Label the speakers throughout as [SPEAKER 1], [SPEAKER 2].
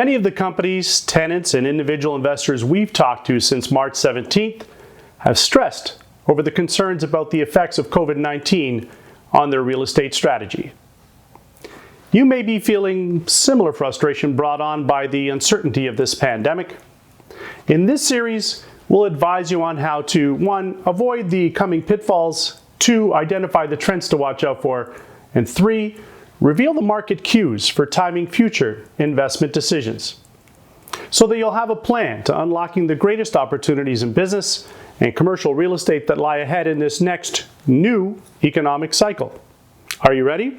[SPEAKER 1] Many of the companies, tenants, and individual investors we've talked to since March 17th have stressed over the concerns about the effects of COVID-19 on their real estate strategy. You may be feeling similar frustration brought on by the uncertainty of this pandemic. In this series, we'll advise you on how to 1. Avoid the coming pitfalls, 2. Identify the trends to watch out for, and 3. Reveal the market cues for timing future investment decisions, so that you'll have a plan to unlocking the greatest opportunities in business and commercial real estate that lie ahead in this next new economic cycle. Are you ready?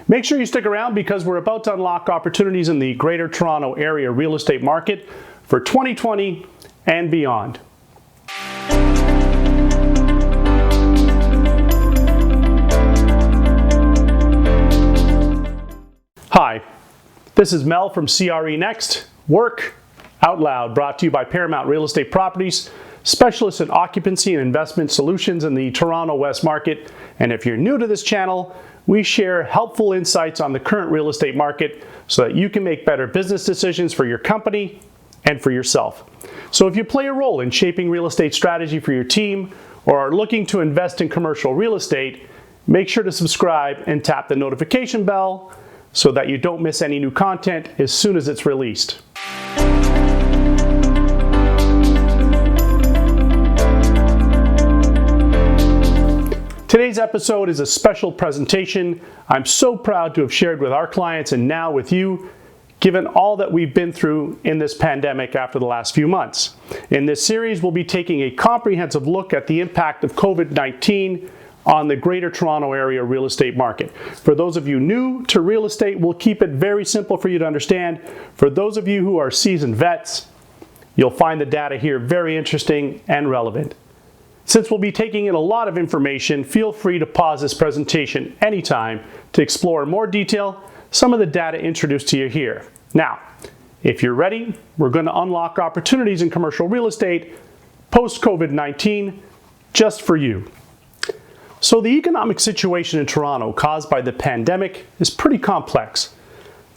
[SPEAKER 1] Make sure you stick around because we're about to unlock opportunities in the Greater Toronto Area real estate market for 2020 and beyond. Hi, this is Mel from CRE NEXT, Work Out Loud, brought to you by Paramount Real Estate Properties, specialists in occupancy and investment solutions in the Toronto West market. And if you're new to this channel, we share helpful insights on the current real estate market so that you can make better business decisions for your company and for yourself. So if you play a role in shaping real estate strategy for your team or are looking to invest in commercial real estate, make sure to subscribe and tap the notification bell so that you don't miss any new content as soon as it's released. Today's episode is a special presentation I'm so proud to have shared with our clients and now with you, given all that we've been through in this pandemic after the last few months. In this series, we'll be taking a comprehensive look at the impact of COVID-19 on the Greater Toronto Area real estate market. For those of you new to real estate, we'll keep it very simple for you to understand. For those of you who are seasoned vets, you'll find the data here very interesting and relevant. Since we'll be taking in a lot of information, feel free to pause this presentation anytime to explore in more detail some of the data introduced to you here. Now, if you're ready, we're going to unlock opportunities in commercial real estate post-COVID-19 just for you. So the economic situation in Toronto caused by the pandemic is pretty complex.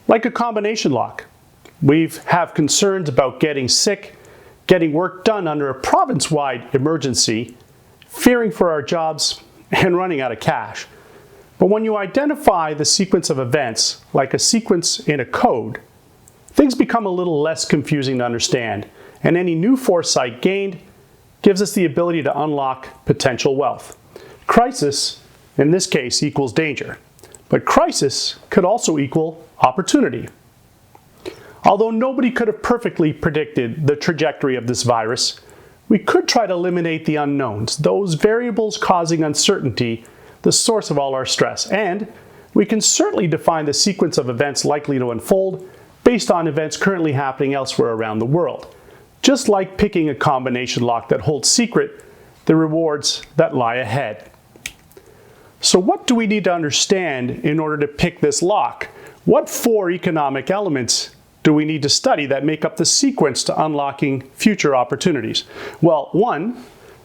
[SPEAKER 1] Like a combination lock, we have concerns about getting sick, getting work done under a province-wide emergency, fearing for our jobs, and running out of cash. But when you identify the sequence of events, like a sequence in a code, things become a little less confusing to understand, and any new foresight gained gives us the ability to unlock potential wealth. Crisis, in this case, equals danger, but crisis could also equal opportunity. Although nobody could have perfectly predicted the trajectory of this virus, we could try to eliminate the unknowns, those variables causing uncertainty, the source of all our stress. And we can certainly define the sequence of events likely to unfold based on events currently happening elsewhere around the world, just like picking a combination lock that holds secret the rewards that lie ahead. So what do we need to understand in order to pick this lock? What 4 economic elements do we need to study that make up the sequence to unlocking future opportunities? Well, 1,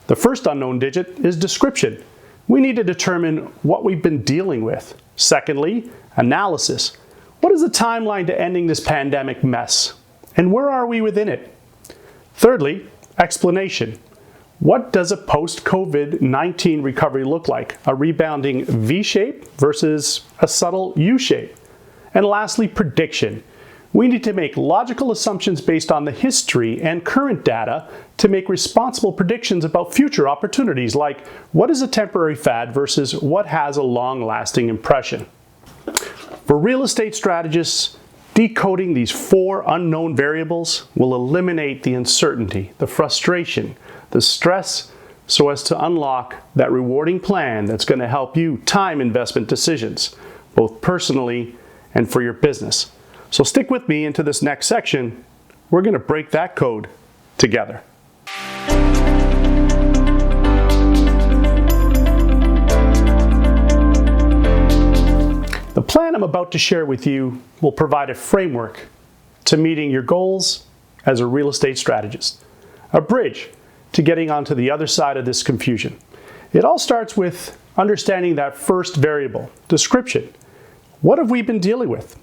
[SPEAKER 1] the first unknown digit is description. We need to determine what we've been dealing with. Secondly, analysis. What is the timeline to ending this pandemic mess? And where are we within it? Thirdly, explanation. What does a post-COVID-19 recovery look like? A rebounding V-shape versus a subtle U-shape? And lastly, prediction. We need to make logical assumptions based on the history and current data to make responsible predictions about future opportunities, like what is a temporary fad versus what has a long-lasting impression. For real estate strategists, decoding these 4 unknown variables will eliminate the uncertainty, the frustration, the stress, so as to unlock that rewarding plan that's going to help you time investment decisions, both personally and for your business. So stick with me into this next section. We're going to break that code together. The plan I'm about to share with you will provide a framework to meeting your goals as a real estate strategist, a bridge to getting onto the other side of this confusion. It all starts with understanding that first variable, description. What have we been dealing with?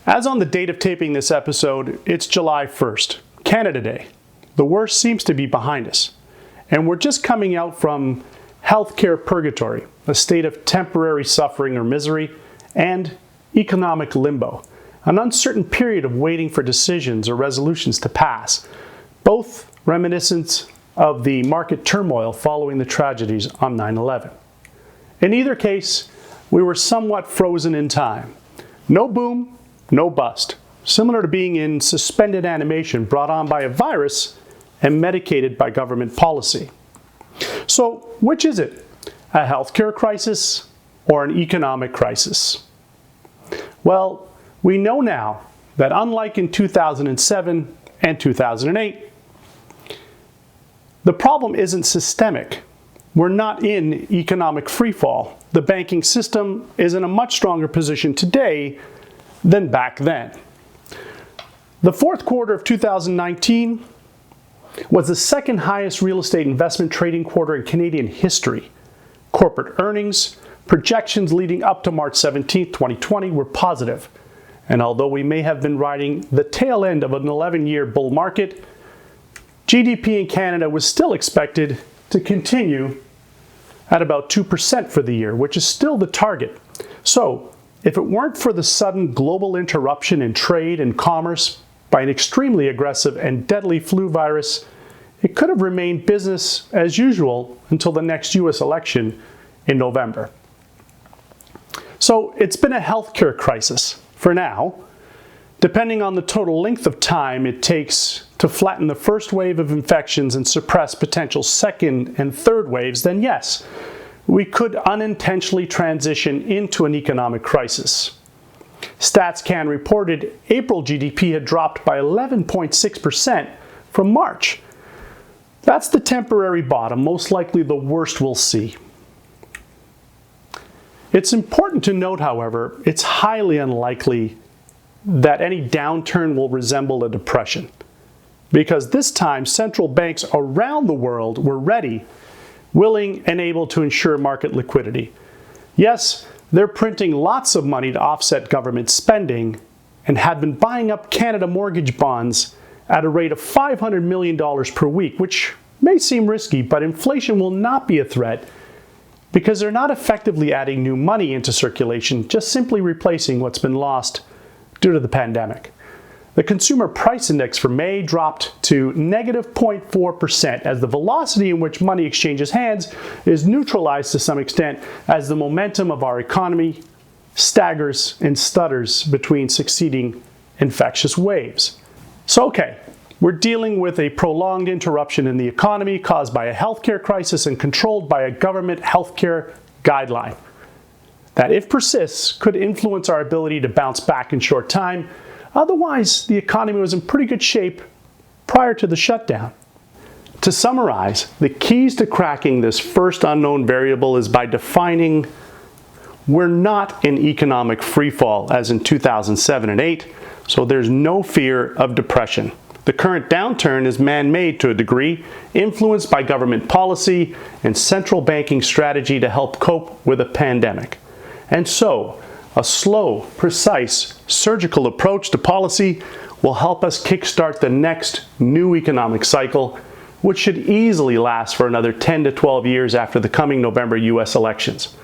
[SPEAKER 1] As on the date of taping this episode, it's July 1st, Canada Day. The worst seems to be behind us, and we're just coming out from healthcare purgatory, a state of temporary suffering or misery, and economic limbo, an uncertain period of waiting for decisions or resolutions to pass, both reminiscent of the market turmoil following the tragedies on 9/11. In either case, we were somewhat frozen in time. No boom, no bust, similar to being in suspended animation brought on by a virus and medicated by government policy. So, which is it? A healthcare crisis or an economic crisis? Well, we know now that unlike in 2007 and 2008, the problem isn't systemic. We're not in economic freefall. The banking system is in a much stronger position today than back then. The fourth quarter of 2019 was the second highest real estate investment trading quarter in Canadian history. Corporate earnings, projections leading up to March 17, 2020 were positive. And although we may have been riding the tail end of an 11-year bull market, GDP in Canada was still expected to continue at about 2% for the year, which is still the target. So, if it weren't for the sudden global interruption in trade and commerce by an extremely aggressive and deadly flu virus, it could have remained business as usual until the next US election in November. So, it's been a healthcare crisis for now. Depending on the total length of time it takes to flatten the first wave of infections and suppress potential second and third waves, then yes, we could unintentionally transition into an economic crisis. StatsCan reported April GDP had dropped by 11.6% from March. That's the temporary bottom, most likely the worst we'll see. It's important to note, however, it's highly unlikely that any downturn will resemble a depression, because this time central banks around the world were ready, willing, and able to ensure market liquidity. Yes, they're printing lots of money to offset government spending and had been buying up Canada mortgage bonds at a rate of $500 million per week, which may seem risky, but inflation will not be a threat because they're not effectively adding new money into circulation, just simply replacing what's been lost due to the pandemic. The Consumer Price Index for May dropped to negative 0.4% as the velocity in which money exchanges hands is neutralized to some extent as the momentum of our economy staggers and stutters between succeeding infectious waves. So okay, we're dealing with a prolonged interruption in the economy caused by a healthcare crisis and controlled by a government healthcare guideline that, if persists, could influence our ability to bounce back in short time. Otherwise, the economy was in pretty good shape prior to the shutdown. To summarize, the keys to cracking this first unknown variable is by defining we're not in economic freefall as in 2007 and 8, so there's no fear of depression. The current downturn is man-made to a degree, influenced by government policy and central banking strategy to help cope with a pandemic. And so, a slow, precise, surgical approach to policy will help us kickstart the next new economic cycle, which should easily last for another 10 to 12 years after the coming November US elections.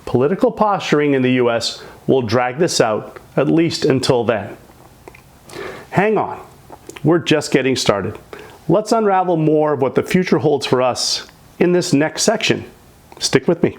[SPEAKER 1] Political posturing in the US will drag this out at least until then. Hang on, we're just getting started. Let's unravel more of what the future holds for us in this next section. Stick with me.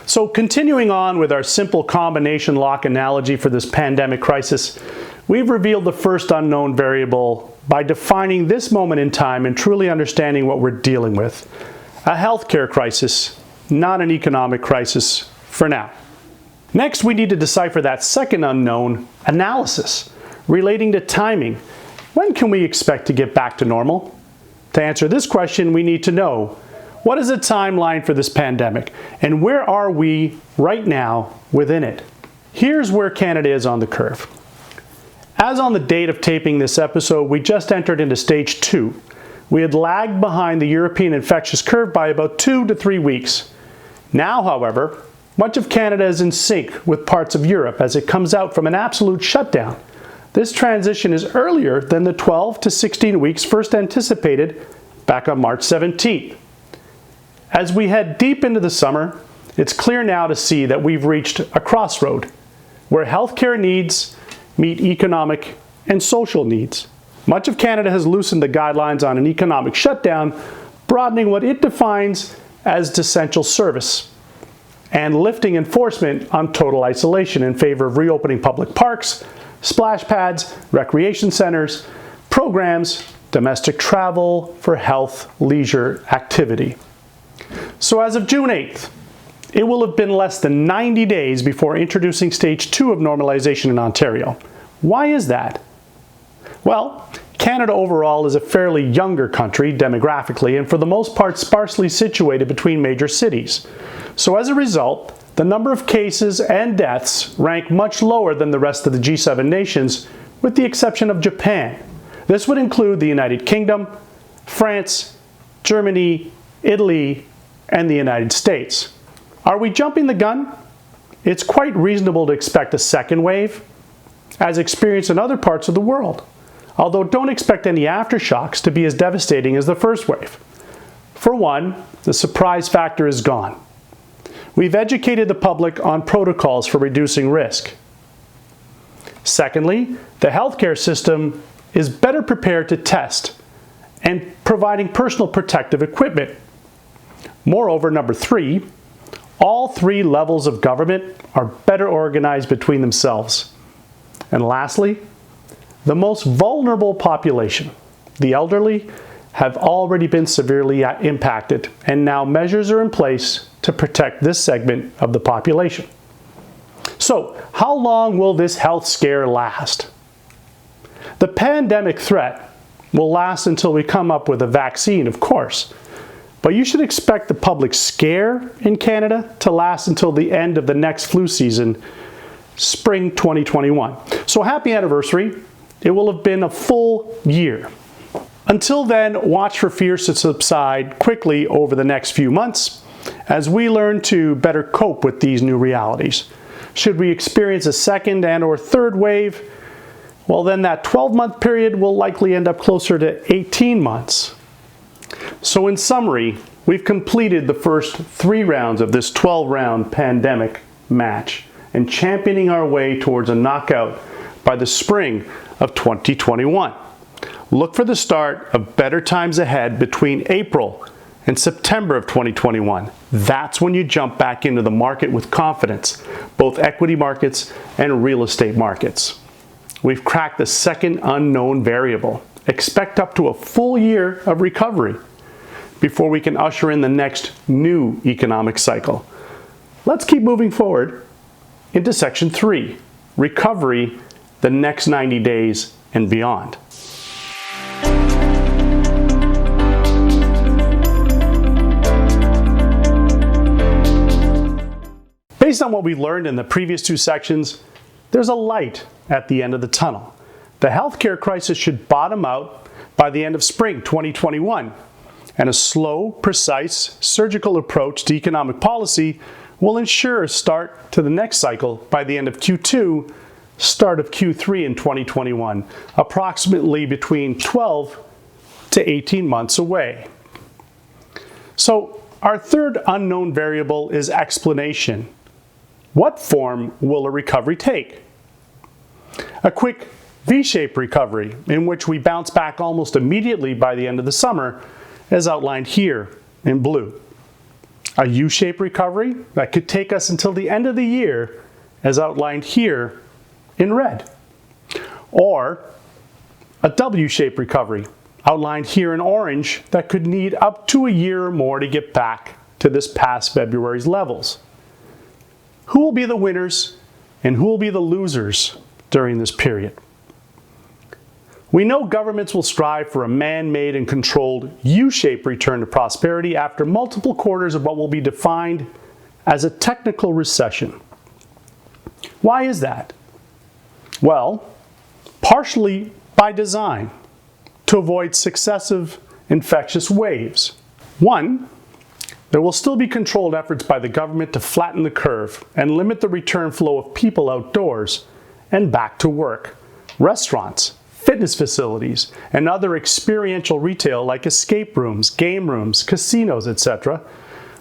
[SPEAKER 1] So continuing on with our simple combination lock analogy for this pandemic crisis, we've revealed the first unknown variable by defining this moment in time and truly understanding what we're dealing with. A healthcare crisis, not an economic crisis for now. Next, we need to decipher that second unknown, analysis, relating to timing. When can we expect to get back to normal? To answer this question, we need to know What is the timeline for this pandemic, and where are we right now within it? Here's where Canada is on the curve. As on the date of taping this episode, we just entered into stage 2. We had lagged behind the European infectious curve by about 2 to 3 weeks. Now, however, much of Canada is in sync with parts of Europe as it comes out from an absolute shutdown. This transition is earlier than the 12 to 16 weeks first anticipated back on March 17th. As we head deep into the summer, it's clear now to see that we've reached a crossroad where healthcare needs meet economic and social needs. Much of Canada has loosened the guidelines on an economic shutdown, broadening what it defines as essential service, and lifting enforcement on total isolation in favor of reopening public parks, splash pads, recreation centers, programs, domestic travel for health, leisure, activity. So as of June 8th, it will have been less than 90 days before introducing stage 2 of normalization in Ontario. Why is that? Well, Canada overall is a fairly younger country demographically and for the most part sparsely situated between major cities. So as a result, the number of cases and deaths rank much lower than the rest of the G7 nations, with the exception of Japan. This would include the United Kingdom, France, Germany, Italy, and the United States. Are we jumping the gun? It's quite reasonable to expect a second wave, as experienced in other parts of the world, although don't expect any aftershocks to be as devastating as the first wave. For one, the surprise factor is gone. We've educated the public on protocols for reducing risk. Secondly, the healthcare system is better prepared to test and providing personal protective equipment. Moreover, number 3, all 3 levels of government are better organized between themselves. And lastly, the most vulnerable population, the elderly, have already been severely impacted, and now measures are in place to protect this segment of the population. So, how long will this health scare last? The pandemic threat will last until we come up with a vaccine, of course, but you should expect the public scare in Canada to last until the end of the next flu season, spring 2021. So happy anniversary. It will have been a full year. Until then, watch for fears to subside quickly over the next few months as we learn to better cope with these new realities. Should we experience a second and/or third wave, well then that 12-month period will likely end up closer to 18 months. So in summary, we've completed the first 3 rounds of this 12-round pandemic match and championing our way towards a knockout by the spring of 2021. Look for the start of better times ahead between April and September of 2021. That's when you jump back into the market with confidence, both equity markets and real estate markets. We've cracked the second unknown variable. Expect up to a full year of recovery before we can usher in the next new economic cycle. Let's keep moving forward into section 3, recovery the next 90 days and beyond. Based on what we learned in the previous 2 sections, there's a light at the end of the tunnel. The healthcare crisis should bottom out by the end of spring 2021, and a slow, precise, surgical approach to economic policy will ensure a start to the next cycle by the end of Q2, start of Q3 in 2021, approximately between 12 to 18 months away. So our third unknown variable is explanation. What form will a recovery take? A quick V-shaped recovery in which we bounce back almost immediately by the end of the summer, as outlined here in blue. A U-shaped recovery that could take us until the end of the year, as outlined here in red. Or a W-shaped recovery, outlined here in orange, that could need up to a year or more to get back to this past February's levels. Who will be the winners and who will be the losers during this period? We know governments will strive for a man-made and controlled U-shaped return to prosperity after multiple quarters of what will be defined as a technical recession. Why is that? Well, partially by design, to avoid successive infectious waves. One, there will still be controlled efforts by the government to flatten the curve and limit the return flow of people outdoors and back to work. Restaurants, fitness facilities, and other experiential retail like escape rooms, game rooms, casinos, etc.,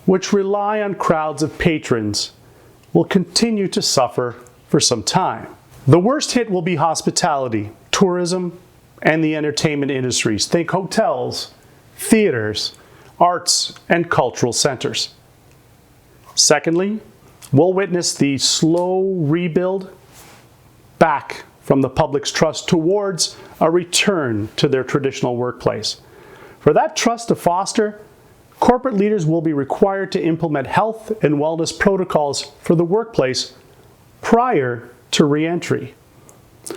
[SPEAKER 1] which rely on crowds of patrons, will continue to suffer for some time. The worst hit will be hospitality, tourism, and the entertainment industries. Think hotels, theaters, arts, and cultural centers. Secondly, we'll witness the slow rebuild back from the public's trust towards a return to their traditional workplace. For that trust to foster, corporate leaders will be required to implement health and wellness protocols for the workplace prior to re-entry.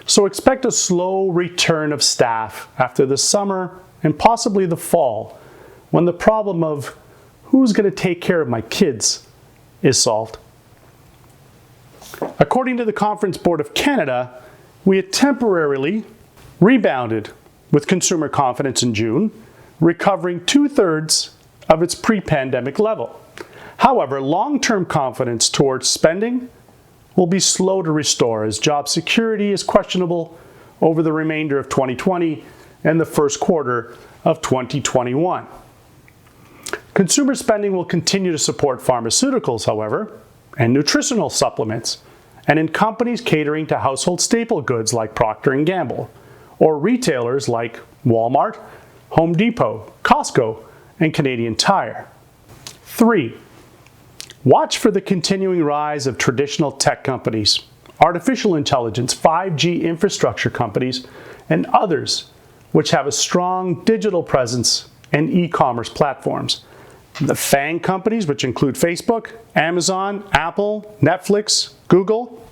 [SPEAKER 1] So expect a slow return of staff after the summer and possibly the fall, when the problem of who's going to take care of my kids is solved. According to the Conference Board of Canada, we had temporarily rebounded with consumer confidence in June, recovering 2/3 of its pre-pandemic level. However, long-term confidence towards spending will be slow to restore as job security is questionable over the remainder of 2020 and the first quarter of 2021. Consumer spending will continue to support pharmaceuticals, however, and nutritional supplements, and in companies catering to household staple goods like Procter & Gamble, or retailers like Walmart, Home Depot, Costco, and Canadian Tire. 3. Watch for the continuing rise of traditional tech companies, artificial intelligence, 5G infrastructure companies, and others which have a strong digital presence and e-commerce platforms. The FAANG companies, which include Facebook, Amazon, Apple, Netflix, Google,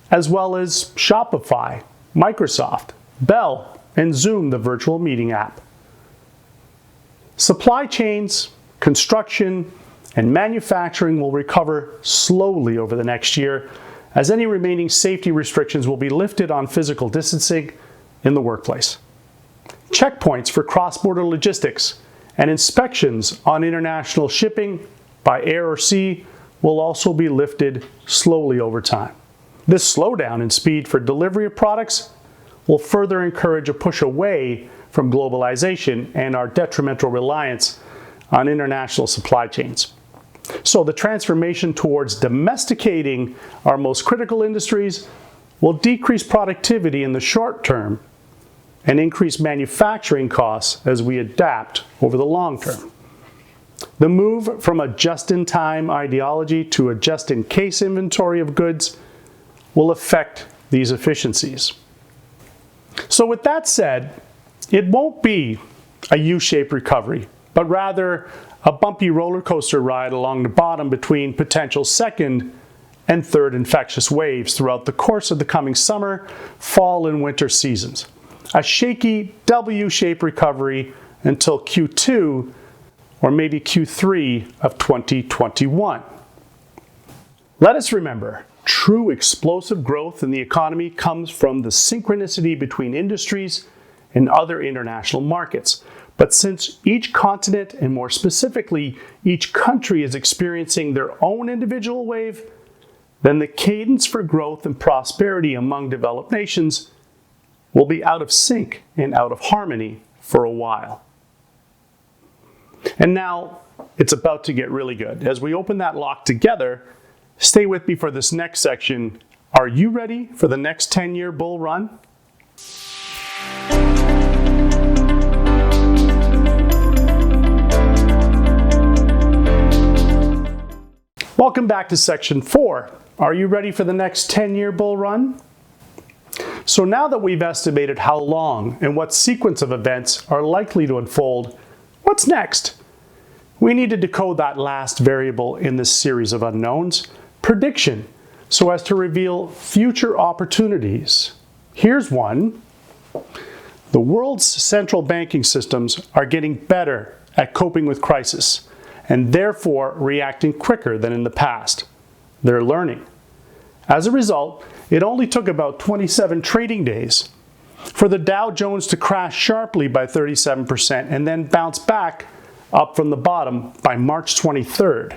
[SPEAKER 1] as well as Shopify, Microsoft, Bell, and Zoom, the virtual meeting app. Supply chains, construction, and manufacturing will recover slowly over the next year, as any remaining safety restrictions will be lifted on physical distancing in the workplace. Checkpoints for cross-border logistics and inspections on international shipping by air or sea will also be lifted slowly over time. This slowdown in speed for delivery of products will further encourage a push away from globalization and our detrimental reliance on international supply chains. So the transformation towards domesticating our most critical industries will decrease productivity in the short term and increase manufacturing costs as we adapt over the long term. The move from a just-in-time ideology to a just-in-case inventory of goods will affect these efficiencies. So with that said, it won't be a U-shaped recovery, but rather a bumpy roller coaster ride along the bottom between potential second and third infectious waves throughout the course of the coming summer, fall, and winter seasons. A shaky W-shaped recovery until Q2 or maybe Q3 of 2021. Let us remember, true explosive growth in the economy comes from the synchronicity between industries and other international markets. But since each continent, and more specifically, each country is experiencing their own individual wave, then the cadence for growth and prosperity among developed nations will be out of sync and out of harmony for a while. And now it's about to get really good. As we open that lock together, stay with me for this next section. Are you ready for the next 10-year bull run? Welcome back to section 4. Are you ready for the next 10-year bull run? So now that we've estimated how long and what sequence of events are likely to unfold, what's next? We need to decode that last variable in this series of unknowns, prediction, so as to reveal future opportunities. Here's one. The world's central banking systems are getting better at coping with crisis and therefore reacting quicker than in the past. They're learning. As a result, it only took about 27 trading days for the Dow Jones to crash sharply by 37% and then bounce back up from the bottom by March 23rd.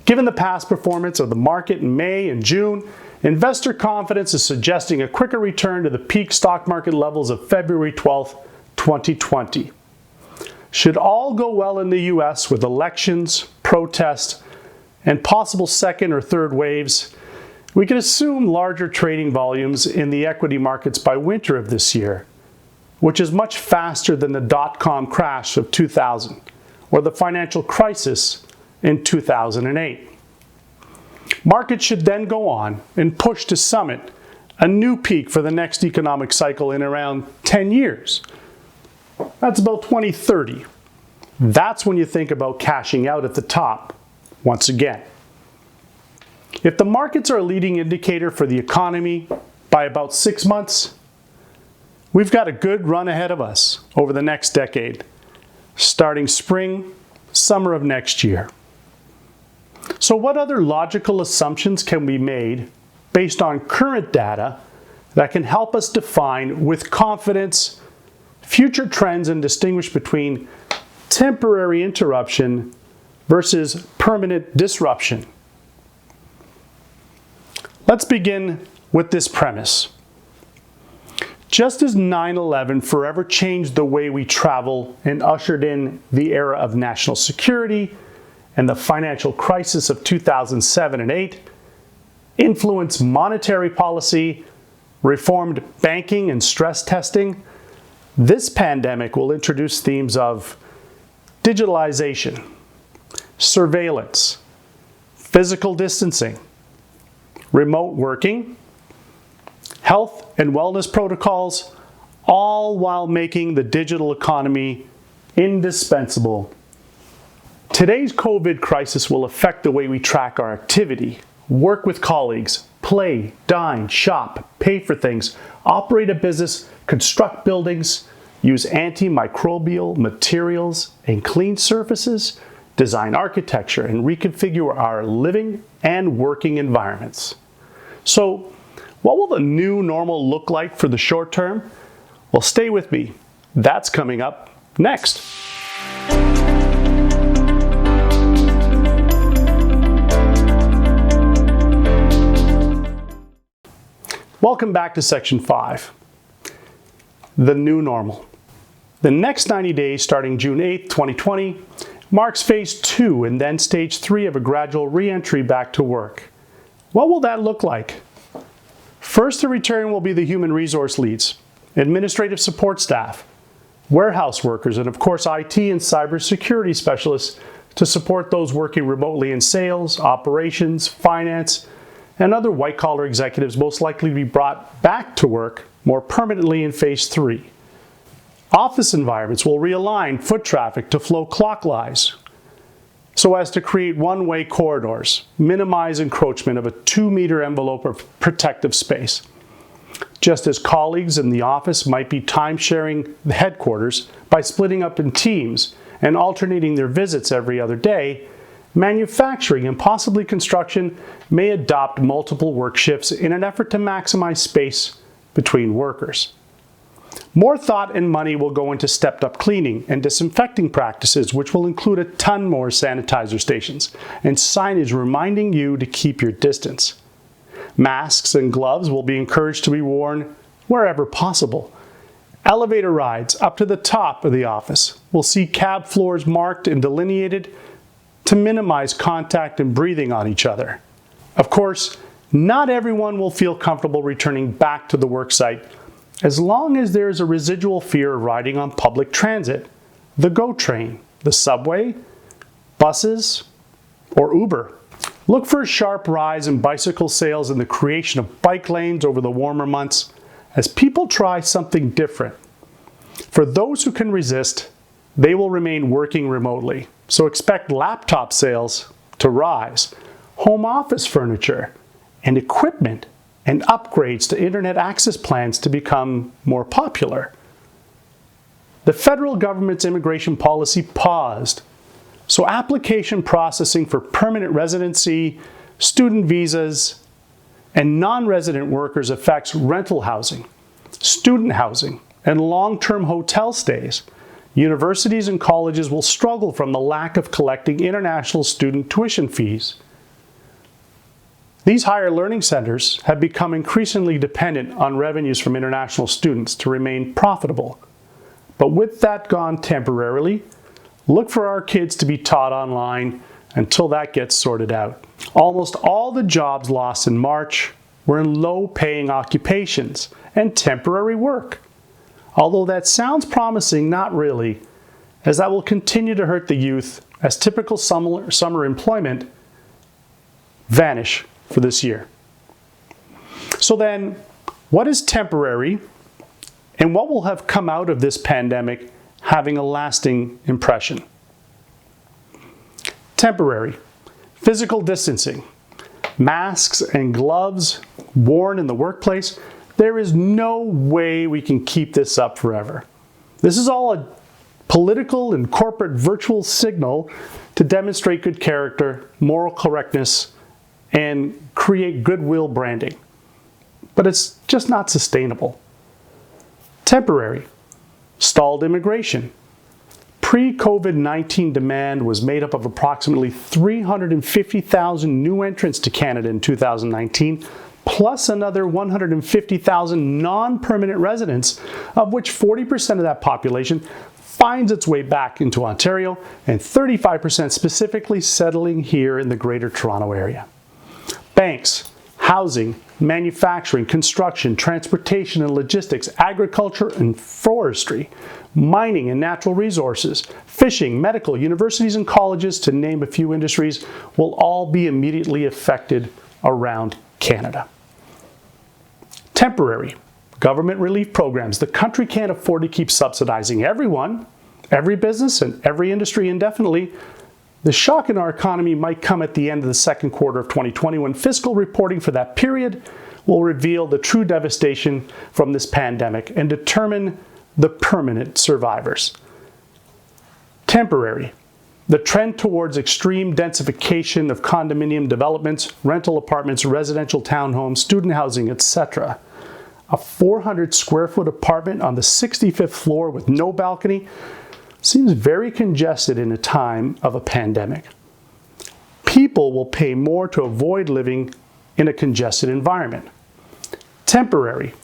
[SPEAKER 1] Given the past performance of the market in May and June, investor confidence is suggesting a quicker return to the peak stock market levels of February 12, 2020. Should all go well in the US with elections, protests, and possible second or third waves, we can assume larger trading volumes in the equity markets by winter of this year, which is much faster than the dot-com crash of 2000 or the financial crisis in 2008. Markets should then go on and push to summit a new peak for the next economic cycle in around 10 years. That's about 2030. That's when you think about cashing out at the top once again. If the markets are a leading indicator for the economy by about 6 months, we've got a good run ahead of us over the next decade, starting spring, summer of next year. So what other logical assumptions can be made based on current data that can help us define with confidence future trends and distinguish between temporary interruption versus permanent disruption? Let's begin with this premise. Just as 9/11 forever changed the way we travel and ushered in the era of national security, and the financial crisis of 2007 and 8 influenced monetary policy, reformed banking and stress testing, this pandemic will introduce themes of digitalization, surveillance, physical distancing, remote working, health and wellness protocols, all while making the digital economy indispensable. Today's COVID crisis will affect the way we track our activity, work with colleagues, play, dine, shop, pay for things, operate a business, construct buildings, use antimicrobial materials and clean surfaces, design architecture, and reconfigure our living and working environments. So, what will the new normal look like for the short term? Well, stay with me. That's coming up next. Welcome back to Section 5, the new normal. The next 90 days, starting June 8, 2020, marks Phase 2 and then Stage 3 of a gradual re-entry back to work. What will that look like? First to return will be the human resource leads, administrative support staff, warehouse workers, and of course IT and cybersecurity specialists to support those working remotely in sales, operations, finance, and other white-collar executives most likely to be brought back to work more permanently in Phase 3. Office environments will realign foot traffic to flow clockwise so as to create one-way corridors, minimize encroachment of a 2-meter envelope of protective space. Just as colleagues in the office might be time-sharing the headquarters by splitting up in teams and alternating their visits every other day, manufacturing and possibly construction may adopt multiple work shifts in an effort to maximize space between workers. More thought and money will go into stepped-up cleaning and disinfecting practices, which will include a ton more sanitizer stations and signage reminding you to keep your distance. Masks and gloves will be encouraged to be worn wherever possible. Elevator rides up to the top of the office will see cab floors marked and delineated to minimize contact and breathing on each other. Of course, not everyone will feel comfortable returning back to the worksite as long as there is a residual fear of riding on public transit, the GO train, the subway, buses, or Uber. Look for a sharp rise in bicycle sales and the creation of bike lanes over the warmer months as people try something different. For those who can resist, they will remain working remotely, so expect laptop sales to rise, home office furniture and equipment and upgrades to internet access plans to become more popular. the federal government's immigration policy paused. So application processing for permanent residency, student visas, and non-resident workers affects rental housing, student housing, and long-term hotel stays. Universities and colleges will struggle from the lack of collecting international student tuition fees. These higher learning centers have become increasingly dependent on revenues from international students to remain profitable. But with that gone temporarily, look for our kids to be taught online until that gets sorted out. Almost all the jobs lost in March were in low-paying occupations and temporary work. Although that sounds promising, not really, as that will continue to hurt the youth as typical summer employment vanish for this year. So then, what is temporary, and what will have come out of this pandemic having a lasting impression? Temporary. Physical distancing. Masks and gloves worn in the workplace. There is no way we can keep this up forever. This is all a political and corporate virtual signal to demonstrate good character, moral correctness, and create goodwill branding. But it's just not sustainable. Temporary. Stalled immigration. Pre-COVID-19 demand was made up of approximately 350,000 new entrants to Canada in 2019, plus another 150,000 non-permanent residents, of which 40% of that population finds its way back into Ontario, and 35% specifically settling here in the Greater Toronto Area. Banks, housing, manufacturing, construction, transportation and logistics, agriculture and forestry, mining and natural resources, fishing, medical, universities and colleges, to name a few industries, will all be immediately affected around Canada. Temporary. Government relief programs. The country can't afford to keep subsidizing everyone, every business, and every industry indefinitely. The shock in our economy might come at the end of the second quarter of 2020, when fiscal reporting for that period will reveal the true devastation from this pandemic and determine the permanent survivors. Temporary. The trend towards extreme densification of condominium developments, rental apartments, residential townhomes, student housing, etc. A 400 square foot apartment on the 65th floor with no balcony seems very congested in a time of a pandemic. People will pay more to avoid living in a congested environment. Temporary.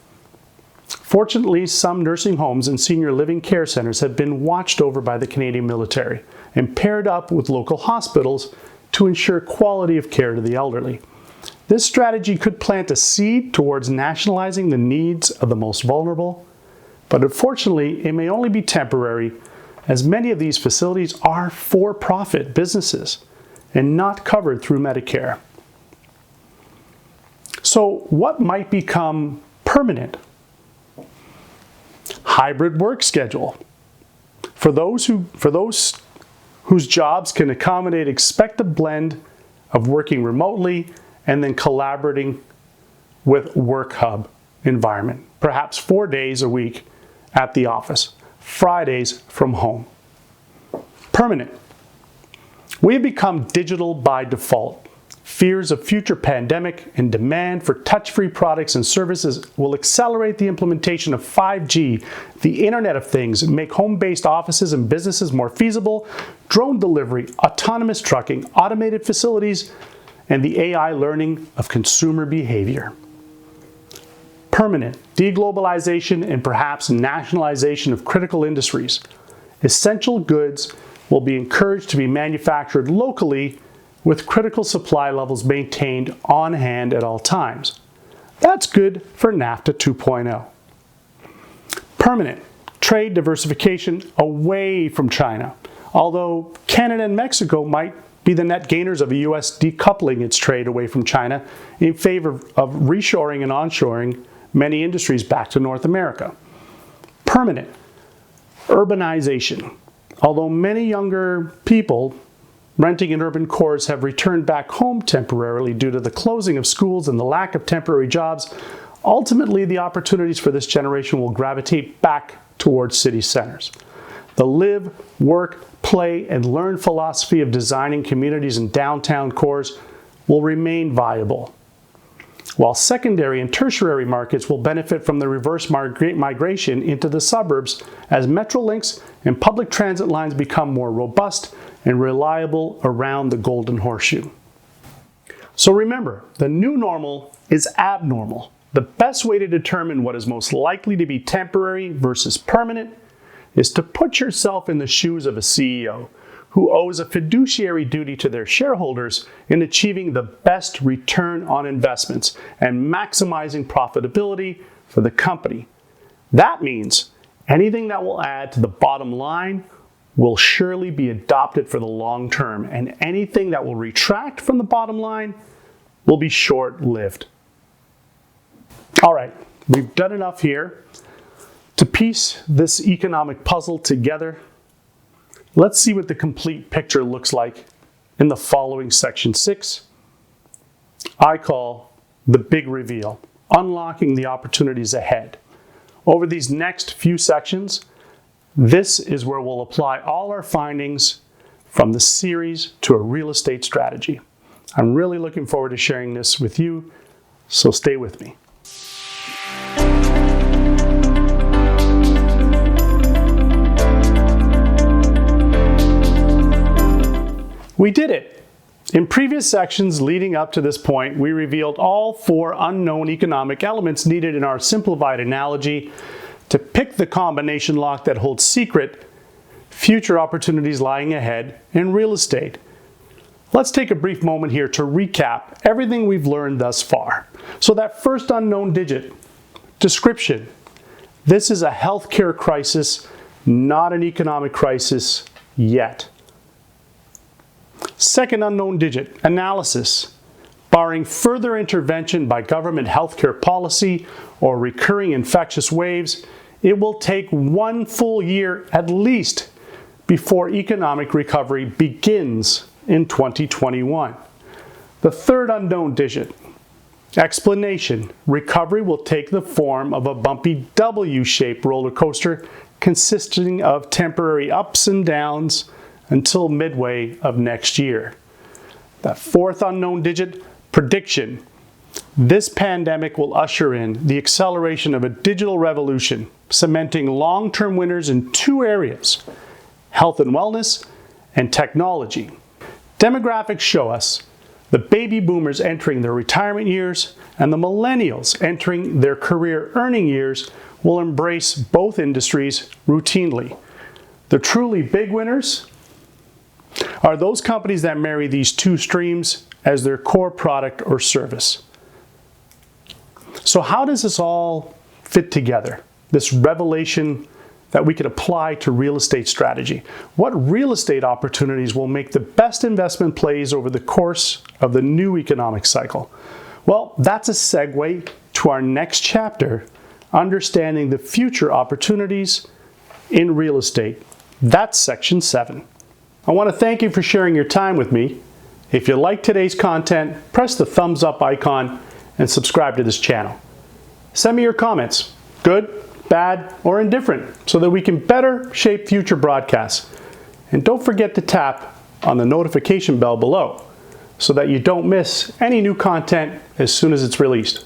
[SPEAKER 1] Fortunately, some nursing homes and senior living care centers have been watched over by the Canadian military and paired up with local hospitals to ensure quality of care to the elderly. This strategy could plant a seed towards nationalizing the needs of the most vulnerable, but unfortunately, it may only be temporary, as many of these facilities are for-profit businesses and not covered through Medicare. So what might become permanent? Hybrid work schedule. For those whose jobs can accommodate, expect a blend of working remotely and then collaborating with work hub environment. Perhaps 4 days a week at the office, Fridays from home. Permanent. We have become digital by default. Fears of future pandemic and demand for touch-free products and services will accelerate the implementation of 5G, the Internet of Things, make home-based offices and businesses more feasible, drone delivery, autonomous trucking, automated facilities, and the AI learning of consumer behavior. Permanent. Deglobalization and perhaps nationalization of critical industries. Essential goods will be encouraged to be manufactured locally with critical supply levels maintained on hand at all times. That's good for NAFTA 2.0. Permanent. Trade diversification away from China. Although Canada and Mexico might be the net gainers of the U.S. decoupling its trade away from China in favor of reshoring and onshoring many industries back to North America. Permanent. Urbanization. Although many younger people renting in urban cores have returned back home temporarily due to the closing of schools and the lack of temporary jobs, ultimately the opportunities for this generation will gravitate back towards city centers. The live, work, play, and learn philosophy of designing communities in downtown cores will remain viable, while secondary and tertiary markets will benefit from the reverse migration into the suburbs as metro links and public transit lines become more robust and reliable around the Golden Horseshoe. So remember, the new normal is abnormal. The best way to determine what is most likely to be temporary versus permanent is to put yourself in the shoes of a CEO who owes a fiduciary duty to their shareholders in achieving the best return on investments and maximizing profitability for the company. That means anything that will add to the bottom line will surely be adopted for the long term, and anything that will retract from the bottom line will be short-lived. All right, we've done enough here. To piece this economic puzzle together, let's see what the complete picture looks like in the following section 6. I call the big reveal, unlocking the opportunities ahead. Over these next few sections, this is where we'll apply all our findings from the series to a real estate strategy. I'm really looking forward to sharing this with you, so stay with me. We did it! In previous sections leading up to this point, we revealed all 4 unknown economic elements needed in our simplified analogy to pick the combination lock that holds secret future opportunities lying ahead in real estate. Let's take a brief moment here to recap everything we've learned thus far. So that first unknown digit, description. This is a healthcare crisis, not an economic crisis yet. Second unknown digit, analysis. Barring further intervention by government healthcare policy or recurring infectious waves, it will take 1 full year at least before economic recovery begins in 2021. The third unknown digit, explanation. Recovery will take the form of a bumpy W-shaped roller coaster consisting of temporary ups and downs until midway of next year. The fourth unknown digit, prediction. This pandemic will usher in the acceleration of a digital revolution, cementing long-term winners in 2 areas, health and wellness and technology. Demographics show us the baby boomers entering their retirement years and the millennials entering their career earning years will embrace both industries routinely. The truly big winners are those companies that marry these 2 streams as their core product or service. So how does this all fit together? This revelation that we could apply to real estate strategy. What real estate opportunities will make the best investment plays over the course of the new economic cycle? Well, that's a segue to our next chapter, understanding the future opportunities in real estate. That's section 7. I want to thank you for sharing your time with me. If you like today's content, press the thumbs up icon and subscribe to this channel. Send me your comments, good, bad, or indifferent, so that we can better shape future broadcasts. And don't forget to tap on the notification bell below so that you don't miss any new content as soon as it's released.